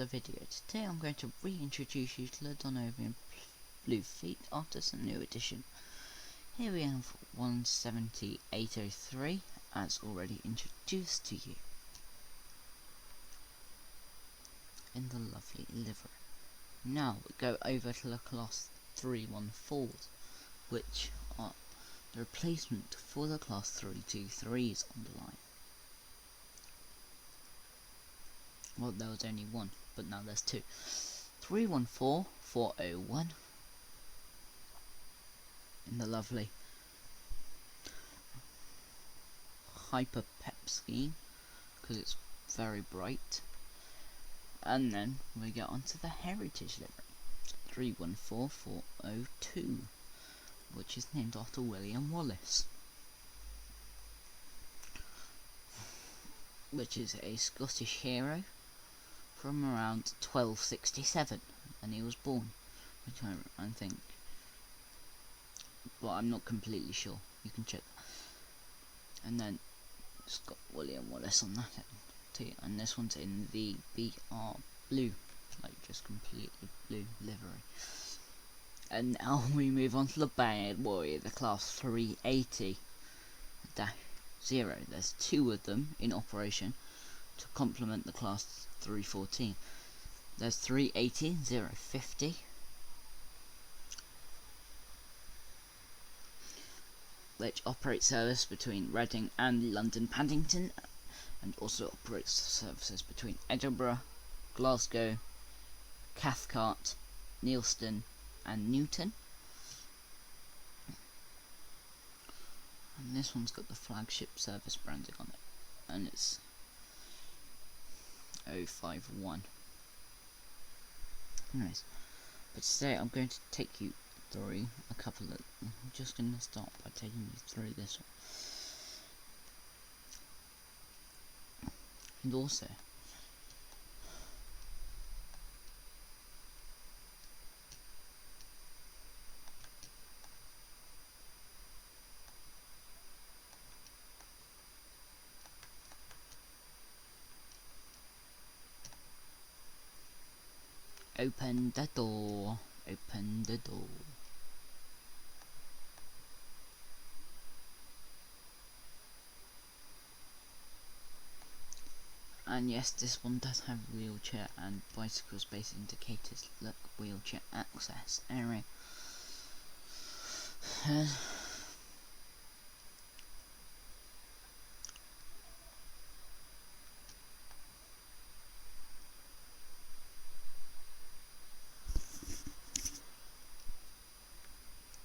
the video. Today I'm going to reintroduce you to the Donovian Bloo Fleet after some new addition. Here we have 17803 as already introduced to you in the lovely livery. Now we go over to the class 314s, which are the replacement for the class 323s on the line. Well, there was only one, but now there's two. 314401 in the lovely hyper pep scheme because it's very bright. And then we get onto the heritage livery, 314402, which is named after William Wallace, which is a Scottish hero from around 1267, and he was born, which I think, but I'm not completely sure. You can check that. And then it's got William Wallace on that end too, and this one's in the BR blue, like just completely blue livery. And now we move on to the Bad Warrior, the class 380-0. There's two of them in operation to complement the class 314. There's 380-050, which operates service between Reading and London Paddington, and also operates services between Edinburgh, Glasgow, Cathcart, Neilston and Newton. And this one's got the flagship service branding on it, and it's 051. Anyways, but today I'm going to take you through a couple of, I'm just going to start by taking you through this one. And also, open the door, open the door. And yes, this one does have wheelchair and bicycle space indicators. Look, wheelchair access area.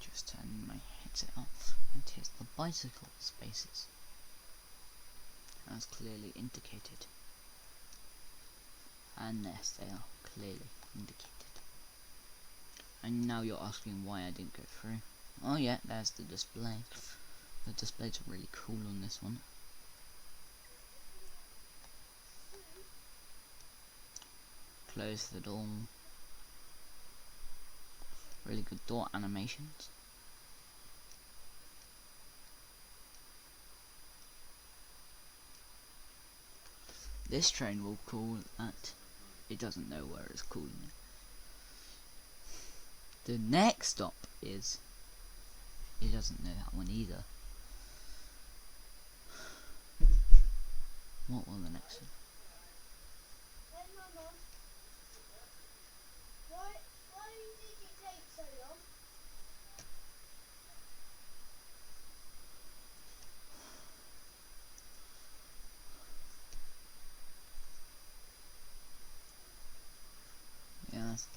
Just turn my headset off, and here's the bicycle spaces, as clearly indicated. And yes, they are clearly indicated. And now you're asking why I didn't go through. Oh yeah, there's the display. The displays are really cool on this one. Close the door. Really good door animations. This train will call at, it doesn't know where it's calling it. The next stop is, it doesn't know that one either. What will the next one? Hey Mama, why did it take so long? Yes.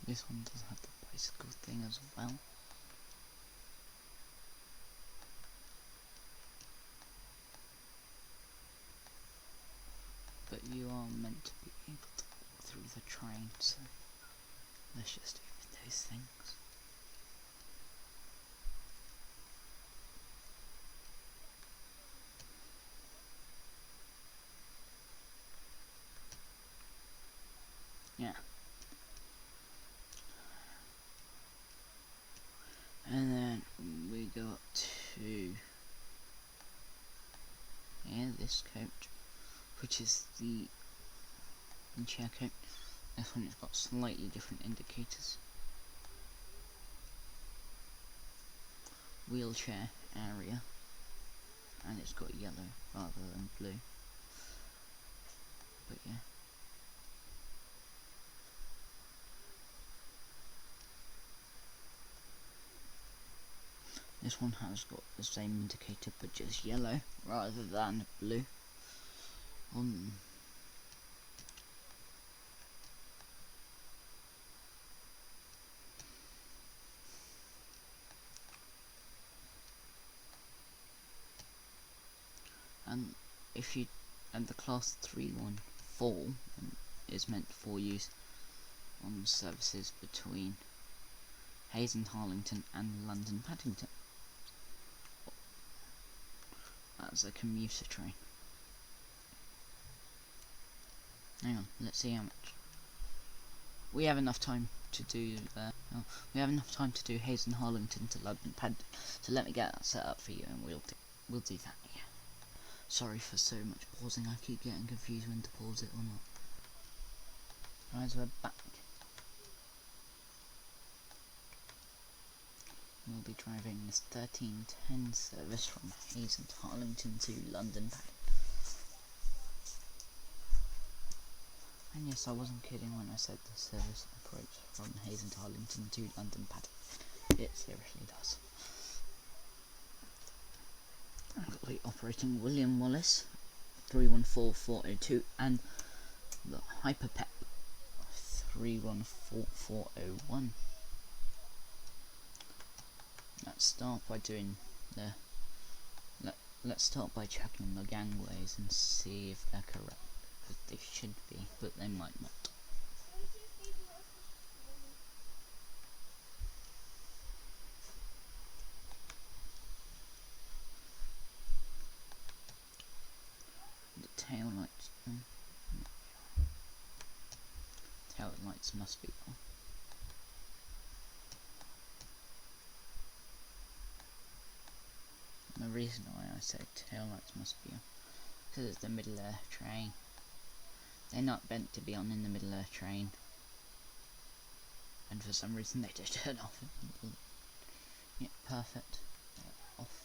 This one does have the bicycle thing as well. But you are meant to be able to walk through the train, so let's just do those things. this coach, which is the chair coach. This one has got slightly different indicators. Wheelchair area, and it's got yellow rather than blue. But yeah. This one has got the same indicator but just yellow rather than blue. And the class 314 is meant for use on services between Hayes and Harlington and London Paddington. That's a commuter train. Hang on, let's see how much. We have enough time to do Hayes and Harlington to London Paddington. So let me get that set up for you, and we'll do that. Yeah. Sorry for so much pausing. I keep getting confused when to pause it or not. Guys, we're back. We'll be driving this 1310 service from Hayes and Harlington to London Paddington. And yes, I wasn't kidding when I said the service operates from Hayes and Harlington to London Paddington. It seriously does. I've got the operating William Wallace 314402 and the Hyperpep 314401. Let's start by doing the let's start by checking the gangways and see if they're correct, because they should be, but they might not. The tail lights must be on. The reason why I say tail lights must be on, because it's the middle earth train. They're not meant to be on in the middle earth train, and for some reason they just turn off. Yeah, perfect. They're off.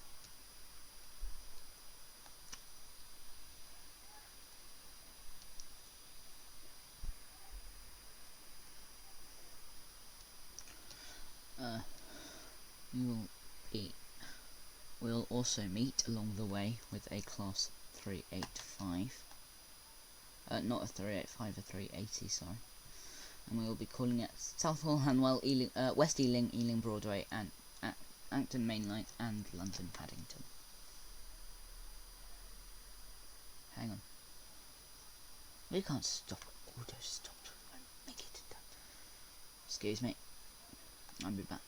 We'll also meet along the way with a class 385. Not a 385, a 380, sorry. And we will be calling it Southall, Hanwell, West Ealing, Ealing Broadway, and Acton Main Line, and London Paddington. Hang on. We can't stop. Auto stop. Make it done. Excuse me. I'll be back.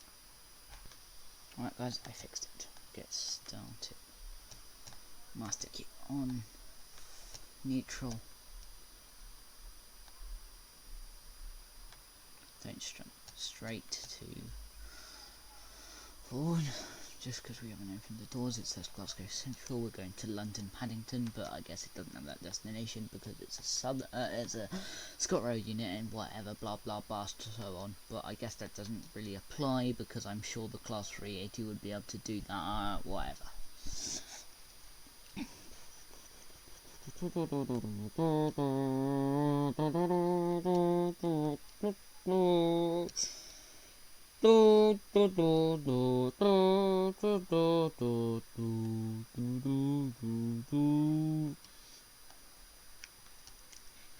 Alright guys, I fixed it. Get started. Master key on. Neutral. Don't jump straight to forward. Just because we haven't opened the doors, it says Glasgow Central. We're going to London Paddington, but I guess it doesn't have that destination because it's it's a Scott Road unit and whatever, blah blah blah, so on. But I guess that doesn't really apply because I'm sure the class 380 would be able to do that. Whatever.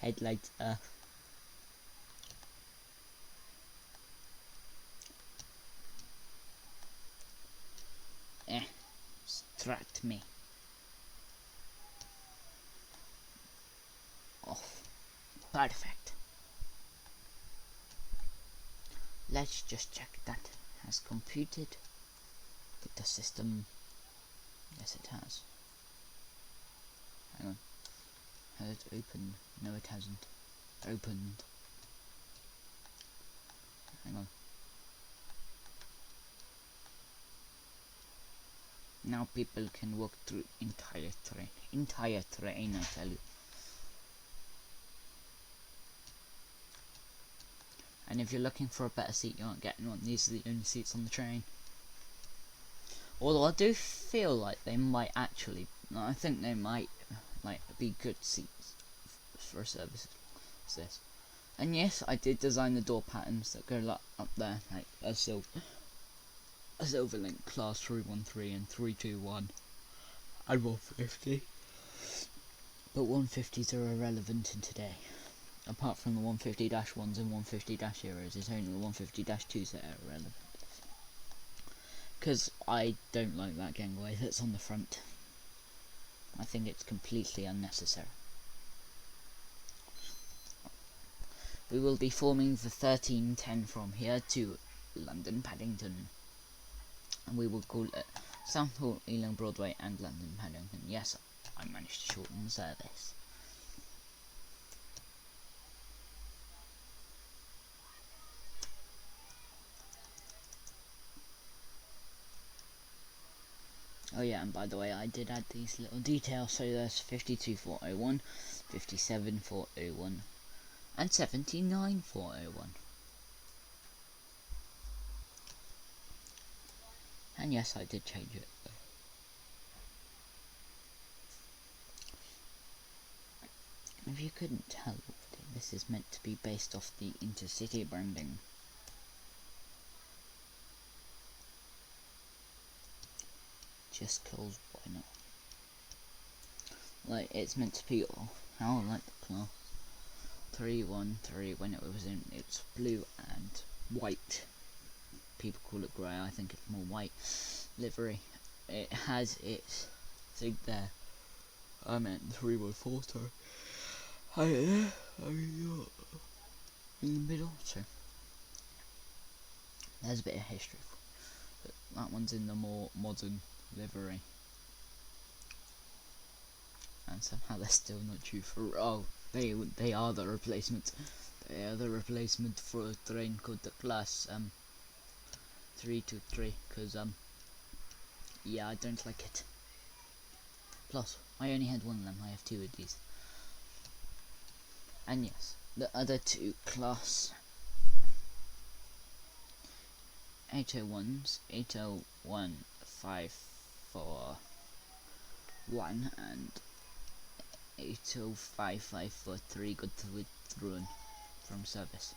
Headlights up. Distract me. Off. Perfect. Let's just check that has computed. Did the system? Yes, it has. Hang on. Has it opened? No, it hasn't. Opened. Hang on. Now people can walk through entire terrain, I tell you. And if you're looking for a better seat, you aren't getting one. These are the only seats on the train. Although I do feel like they might actually, I think they might like be good seats for a service as this. And yes, I did design the door patterns that go up there, like a Silverlink Class 313 and 321 and 150. But 150s are irrelevant in today. Apart from the 150-1s and 150-Heroes, it's only the 150-2s that are irrelevant. Because I don't like that gangway that's on the front. I think it's completely unnecessary. We will be forming the 1310 from here to London Paddington. And we will call it Southall, Ealing Broadway and London Paddington. Yes, I managed to shorten the service. Oh yeah, and by the way, I did add these little details, so there's 52401, 57401, and 79401. And yes, I did change it. If you couldn't tell, this is meant to be based off the intercity branding. Just cause why not? Like, it's meant to be how I like the class 313 when it was in its blue and white. People call it grey, I think it's more white livery. It has its thing there. I meant 314, sorry. In the middle, so there's a bit of history. But that one's in the more modern livery. And somehow they're still not due for they are the replacement. They are the replacement for a train called the Class 323, because yeah, I don't like it. Plus, I only had one of them, I have two of these. And yes, the other two Class 801s, 801-541 and 805-543 got withdrawn from service.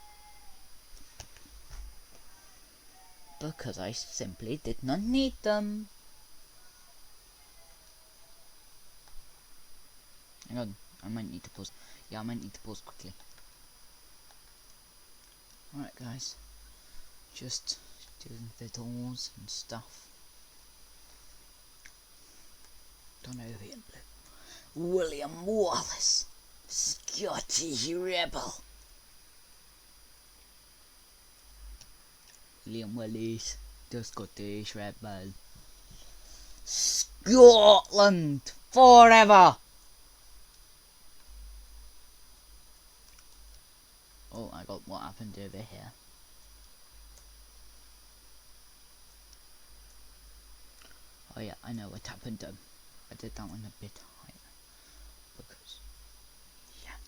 Because I simply did not need them. Hang on, I might need to pause. Yeah, I might need to pause quickly. Alright guys, just doing the doors and stuff. Donovian Bloo. William Wallace, Scottish rebel. William Wallace, the Scottish rebel. Scotland forever. Oh, I got what happened over here. Oh yeah, I know what happened. I did that one a bit higher because yeah.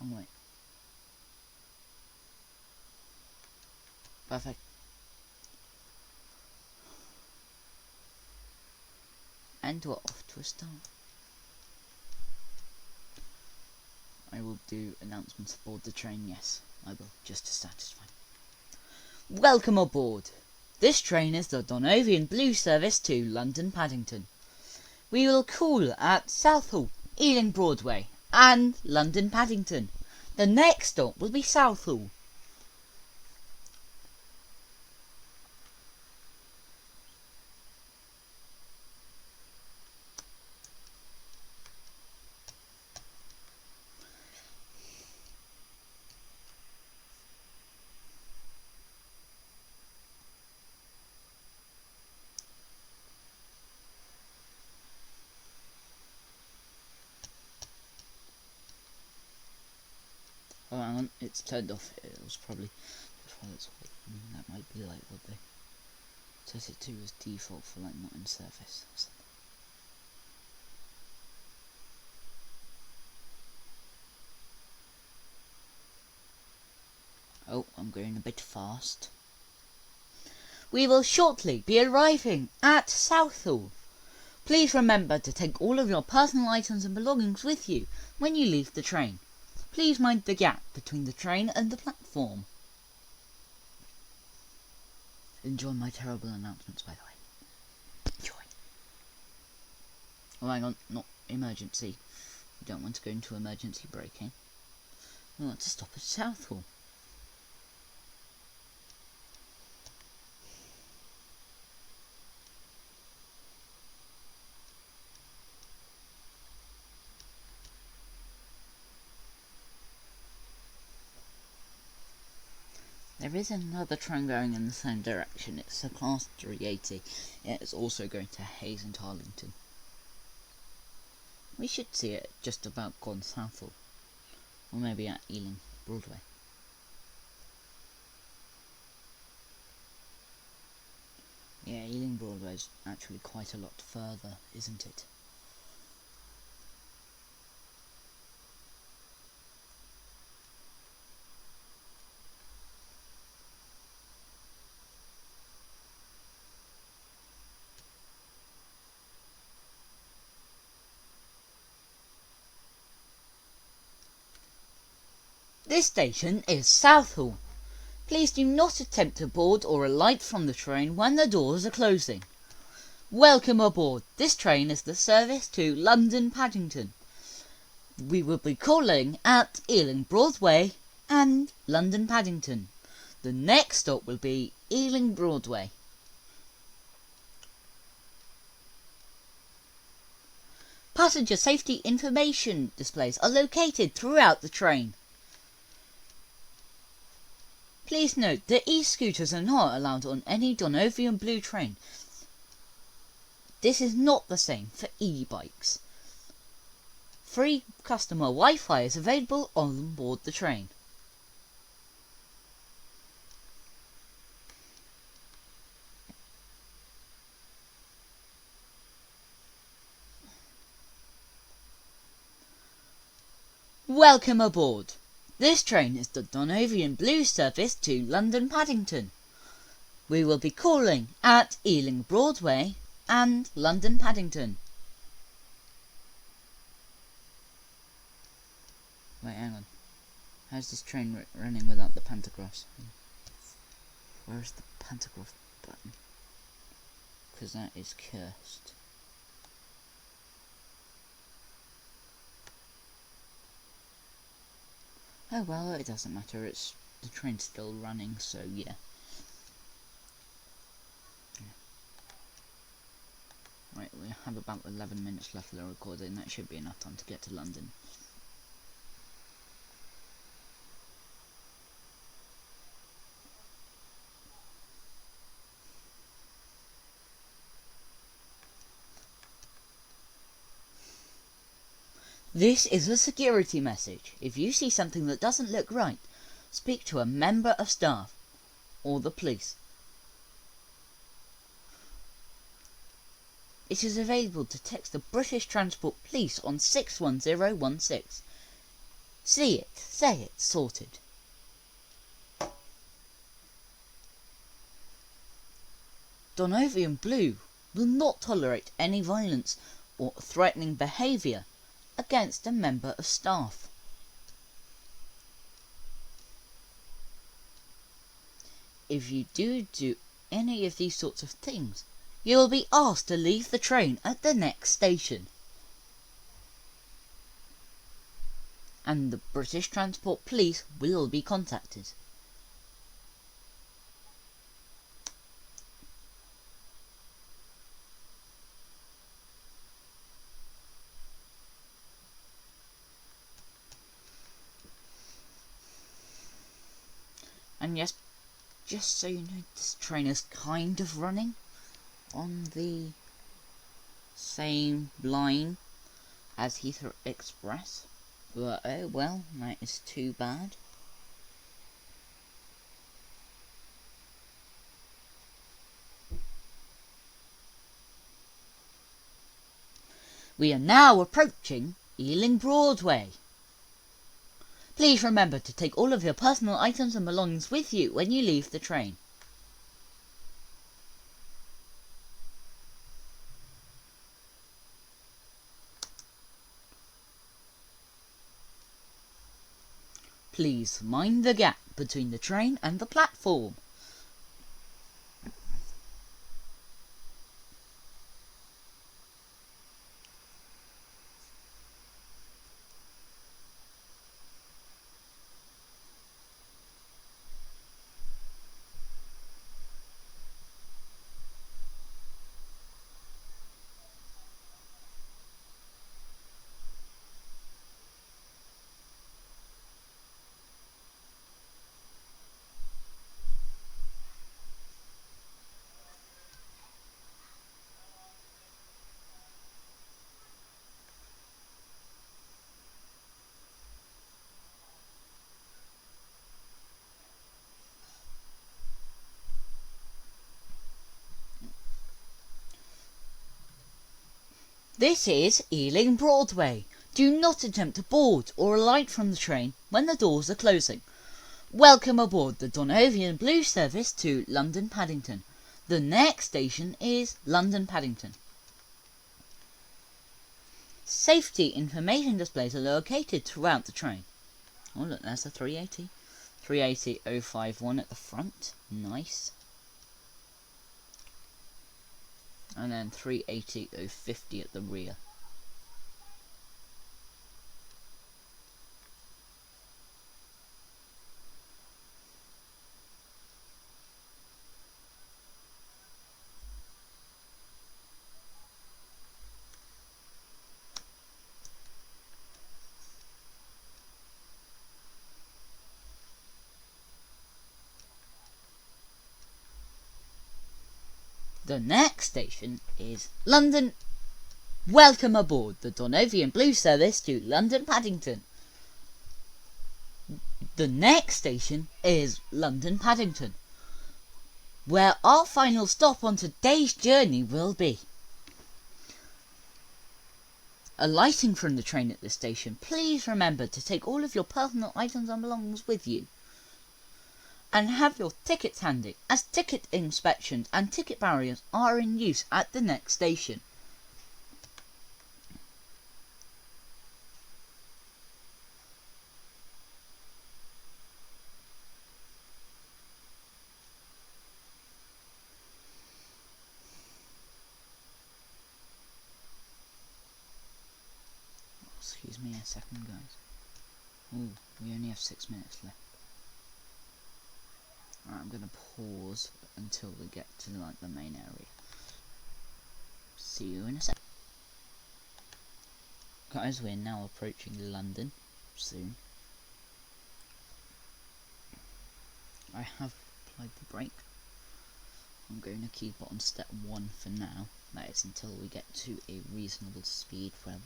I'm wait. Perfect. And we're off to a start. I will do announcements aboard the train, yes, I will, just to satisfy. Welcome aboard! This train is the Donovian Bloo service to London Paddington. We will call at Southall, Ealing Broadway, and London Paddington. The next stop will be Southall. Oh, hang on, it's turned off. It was probably just while it's waiting. That might be like what they set it to as default for like not in service or something. Oh, I'm going a bit fast. We will shortly be arriving at Southall. Please remember to take all of your personal items and belongings with you when you leave the train. Please mind the gap between the train and the platform. Enjoy my terrible announcements, by the way. Enjoy. Oh, hang on, not emergency. We don't want to go into emergency braking. We want to stop at Southall. There is another train going in the same direction. It's a Class 380. It's also going to Hayes and Harlington. We should see it just about gone Southall. Or maybe at Ealing Broadway. Yeah, Ealing Broadway is actually quite a lot further, isn't it? This station is Southall. Please do not attempt to board or alight from the train when the doors are closing. Welcome aboard. This train is the service to London Paddington. We will be calling at Ealing Broadway and London Paddington. The next stop will be Ealing Broadway. Passenger safety information displays are located throughout the train. Please note that e-scooters are not allowed on any Donovian Bloo train. This is not the same for e-bikes. Free customer Wi-Fi is available on board the train. Welcome aboard. This train is the Donovian Bloo service to London Paddington. We will be calling at Ealing Broadway and London Paddington. Wait, hang on. How's this train running without the pantographs? Where's the pantograph button? Because that is cursed. Oh well, it doesn't matter, the train's still running, so yeah. Right, we have about 11 minutes left of the recording, that should be enough time to get to London. This is a security message. If you see something that doesn't look right, speak to a member of staff or the police. It is available to text the British Transport Police on 61016. See it, say it, sorted. Donovian Bloo will not tolerate any violence or threatening behaviour against a member of staff. If you do any of these sorts of things, you will be asked to leave the train at the next station. And the British Transport Police will be contacted. And yes, just so you know, this train is kind of running on the same line as Heathrow Express. But, oh well, that is too bad. We are now approaching Ealing Broadway. Please remember to take all of your personal items and belongings with you when you leave the train. Please mind the gap between the train and the platform. This is Ealing Broadway. Do not attempt to board or alight from the train when the doors are closing. Welcome aboard the Donovian Bloo service to London Paddington. The next station is London Paddington. Safety information displays are located throughout the train. Oh look, there's a 380. 380051 at the front. Nice. And then 380050 at the rear. The next station is London. Welcome aboard the Donovian Bloo service to London Paddington. The next station is London Paddington, where our final stop on today's journey will be. Alighting from the train at this station, please remember to take all of your personal items and belongings with you. And have your tickets handy, as ticket inspections and ticket barriers are in use at the next station. Excuse me a second, guys. Ooh, we only have 6 minutes left. Alright, I'm gonna pause until we get to like the main area. See you in a sec. Guys, we're now approaching London soon. I have applied the brake. I'm going to keep it on step 1 for now. That is until we get to a reasonable speed where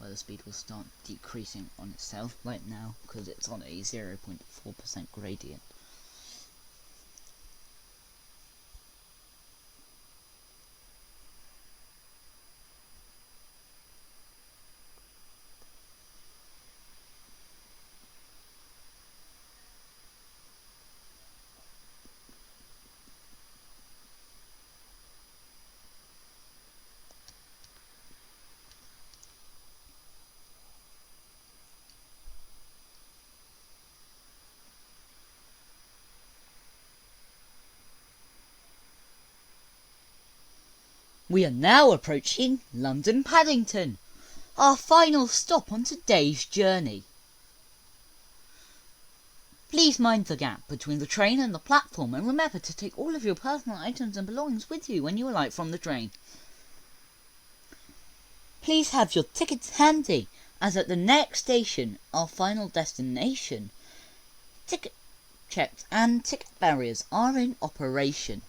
the speed will start decreasing on itself right now because it's on a 0.4% gradient. We are now approaching London Paddington, our final stop on today's journey. Please mind the gap between the train and the platform and remember to take all of your personal items and belongings with you when you alight from the train. Please have your tickets handy, as at the next station, our final destination, ticket checks and ticket barriers are in operation.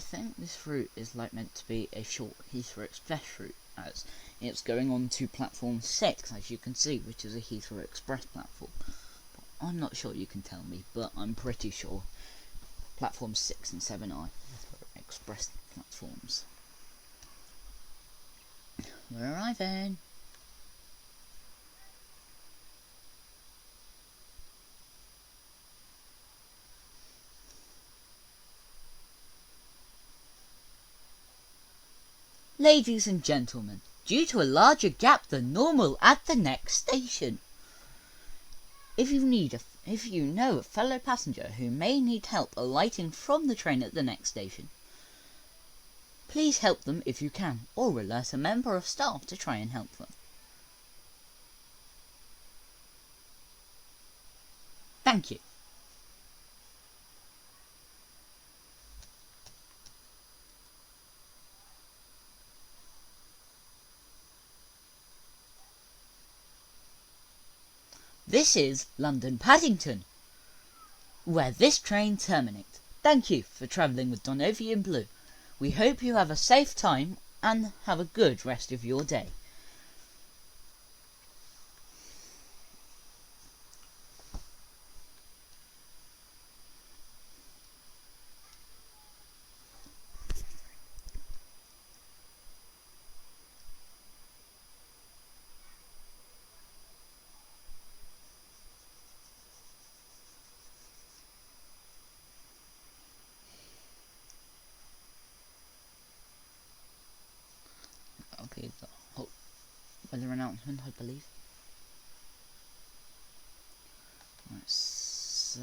think this route is like meant to be a short Heathrow Express route, as it's going on to platform 6, as you can see, which is a Heathrow Express platform. But I'm not sure, you can tell me, but I'm pretty sure platforms 6 and 7 are Heathrow Express platforms. We're arriving. Ladies and gentlemen, due to a larger gap than normal at the next station, if you know a fellow passenger who may need help alighting from the train at the next station, please help them if you can, or alert a member of staff to try and help them. Thank you. This is London Paddington, where this train terminates. Thank you for travelling with Donovian Bloo. We hope you have a safe time and have a good rest of your day. Okay, the whole weather announcement, I believe. Right, so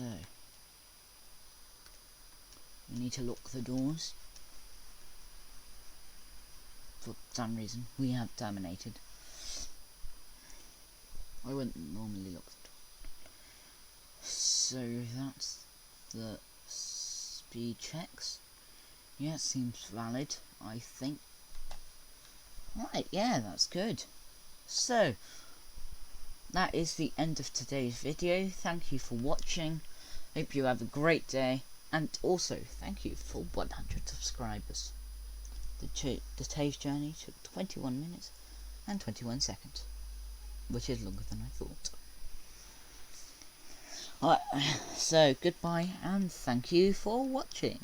we need to lock the doors. For some reason, we have terminated. I wouldn't normally lock the door. So that's the speed checks. Yeah, it seems valid, I think. Right, yeah, that's good. So, that is the end of today's video. Thank you for watching. Hope you have a great day. And also, thank you for 100 subscribers. Today's journey took 21 minutes and 21 seconds, which is longer than I thought. Alright, so goodbye and thank you for watching.